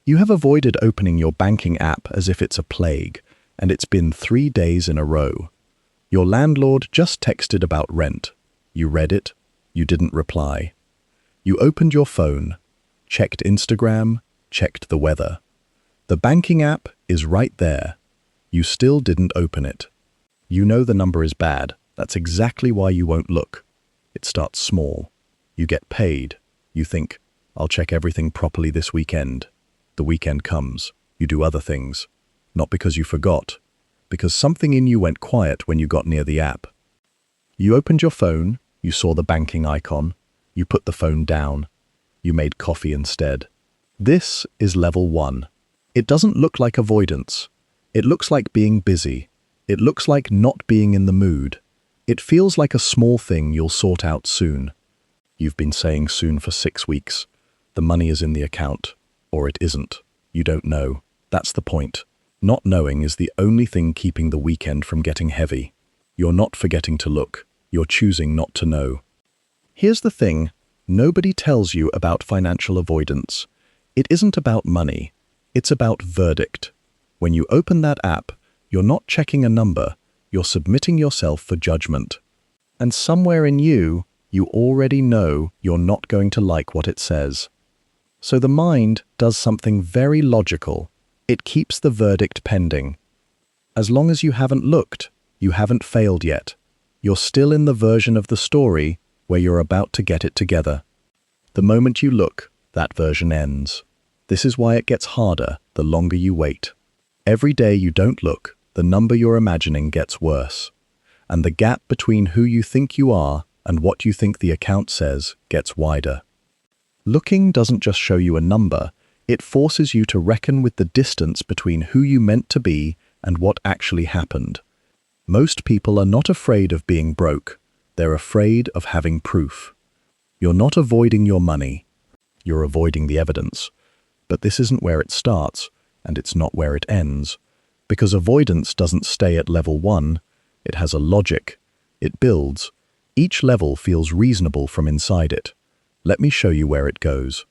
You have avoided opening your banking app as if it's a plague, and it's been 3 days in a row. Your landlord just texted about rent. You read it. You didn't reply. You opened your phone, checked Instagram, checked the weather. The banking app is right there. You still didn't open it. You know the number is bad. That's exactly why you won't look. It starts small. You get paid. You think, I'll check everything properly this weekend. The weekend comes. You do other things. Not because you forgot, because something in you went quiet when you got near the app. You opened your phone. You saw the banking icon. You put the phone down. You made coffee instead. This is level 1. It doesn't look like avoidance. It looks like being busy. It looks like not being in the mood. It feels like a small thing you'll sort out soon. You've been saying soon for 6 weeks. The money is in the account. Or it isn't. You don't know. That's the point. Not knowing is the only thing keeping the weekend from getting heavy. You're not forgetting to look. You're choosing not to know. Here's the thing. Nobody tells you about financial avoidance. It isn't about money. It's about verdict. When you open that app, you're not checking a number. You're submitting yourself for judgment. And somewhere in you, you already know you're not going to like what it says. So the mind does something very logical. It keeps the verdict pending. As long as you haven't looked, you haven't failed yet. You're still in the version of the story where you're about to get it together. The moment you look, that version ends. This is why it gets harder the longer you wait. Every day you don't look, the number you're imagining gets worse. And the gap between who you think you are and what you think the account says gets wider. Looking doesn't just show you a number, it forces you to reckon with the distance between who you meant to be and what actually happened. Most people are not afraid of being broke. They're afraid of having proof. You're not avoiding your money. You're avoiding the evidence. But this isn't where it starts, and it's not where it ends. Because avoidance doesn't stay at level 1. It has a logic. It builds. Each level feels reasonable from inside it. Let me show you where it goes.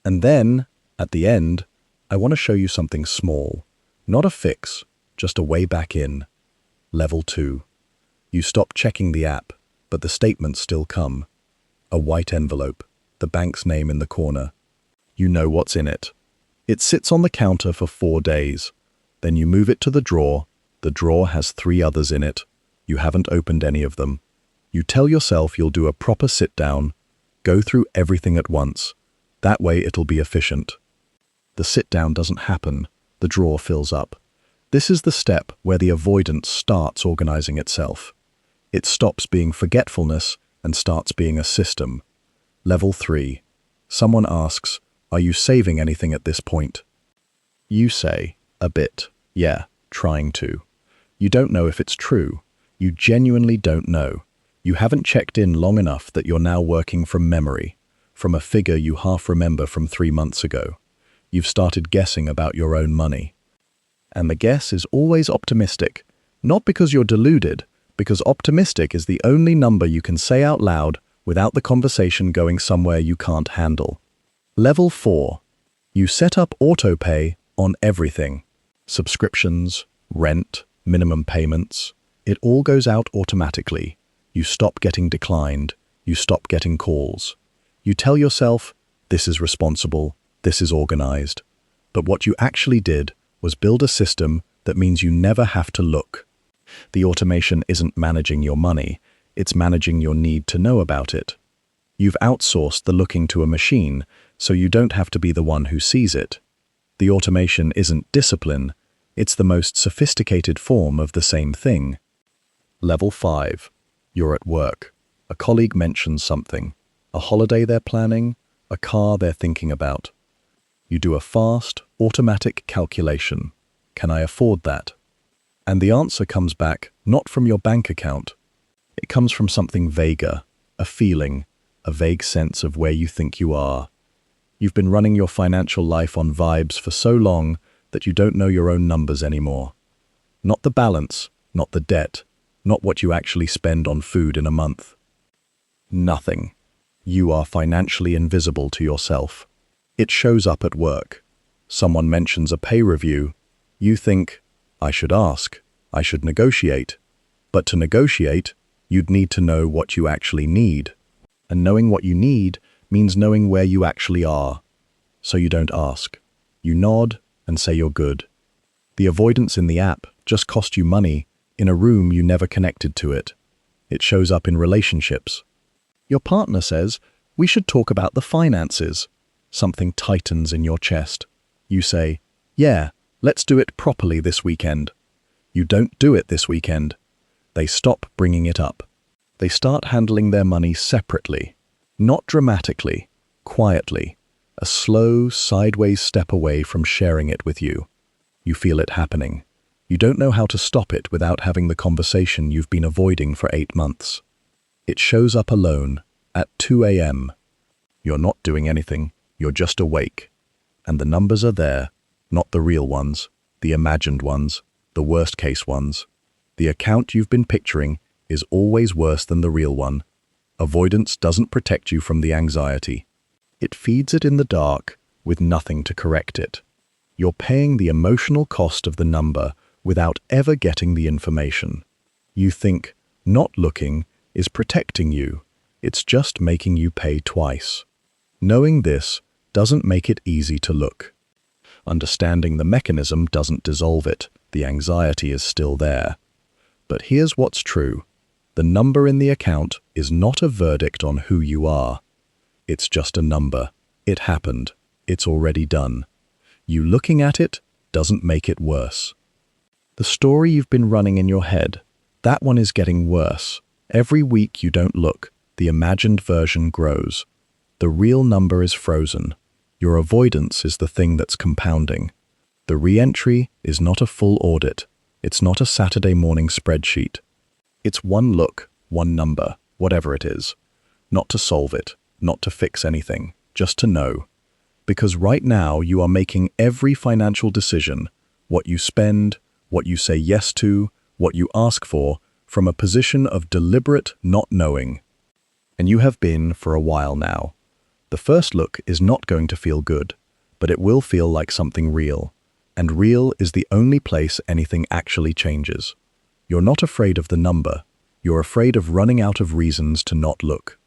And then, at the end, I want to show you something small. Not a fix, just a way back in. Level 2. You stop checking the app, but the statements still come. A white envelope, the bank's name in the corner. You know what's in it. It sits on the counter for 4 days. Then you move it to the drawer. The drawer has 3 others in it. You haven't opened any of them. You tell yourself you'll do a proper sit-down, go through everything at once. That way it'll be efficient. The sit-down doesn't happen. The drawer fills up. This is the step where the avoidance starts organizing itself. It stops being forgetfulness and starts being a system. Level 3. Someone asks, are you saving anything at this point? You say, a bit. Yeah, trying to. You don't know if it's true. You genuinely don't know. You haven't checked in long enough that you're now working from memory, from a figure you half remember from 3 months ago. You've started guessing about your own money. And the guess is always optimistic, not because you're deluded, because optimistic is the only number you can say out loud without the conversation going somewhere you can't handle. Level 4. You set up autopay on everything. Subscriptions, rent, minimum payments. It all goes out automatically. You stop getting declined. You stop getting calls. You tell yourself, this is responsible, this is organized. But what you actually did was build a system that means you never have to look. The automation isn't managing your money, it's managing your need to know about it. You've outsourced the looking to a machine, so you don't have to be the one who sees it. The automation isn't discipline, it's the most sophisticated form of the same thing. Level 5. You're at work. A colleague mentions something. A holiday they're planning, a car they're thinking about. You do a fast, automatic calculation. Can I afford that? And the answer comes back not from your bank account. It comes from something vaguer, a feeling, a vague sense of where you think you are. You've been running your financial life on vibes for so long that you don't know your own numbers anymore. Not the balance, not the debt, not what you actually spend on food in a month. Nothing. You are financially invisible to yourself. It shows up at work. Someone mentions a pay review. You think, I should ask, I should negotiate. But to negotiate, you'd need to know what you actually need. And knowing what you need means knowing where you actually are. So you don't ask. You nod and say you're good. The avoidance in the app just cost you money in a room you never connected to it. It shows up in relationships. Your partner says, we should talk about the finances. Something tightens in your chest. You say, yeah, let's do it properly this weekend. You don't do it this weekend. They stop bringing it up. They start handling their money separately, not dramatically, quietly, a slow, sideways step away from sharing it with you. You feel it happening. You don't know how to stop it without having the conversation you've been avoiding for 8 months. It shows up alone, at 2 a.m. You're not doing anything, you're just awake. And the numbers are there, not the real ones, the imagined ones, the worst-case ones. The account you've been picturing is always worse than the real one. Avoidance doesn't protect you from the anxiety. It feeds it in the dark with nothing to correct it. You're paying the emotional cost of the number without ever getting the information. You think not looking is protecting you. It's just making you pay twice. Knowing this doesn't make it easy to look. Understanding the mechanism doesn't dissolve it. The anxiety is still there. But here's what's true. The number in the account is not a verdict on who you are. It's just a number. It happened. It's already done. You looking at it doesn't make it worse. The story you've been running in your head, that one is getting worse. Every week you don't look, the imagined version grows. The real number is frozen. Your avoidance is the thing that's compounding. The re-entry is not a full audit. It's not a Saturday morning spreadsheet. It's one look, one number, whatever it is. Not to solve it, not to fix anything, just to know. Because right now you are making every financial decision, what you spend, what you say yes to, what you ask for, from a position of deliberate not knowing. And you have been for a while now. The first look is not going to feel good, but it will feel like something real. And real is the only place anything actually changes. You're not afraid of the number. You're afraid of running out of reasons to not look.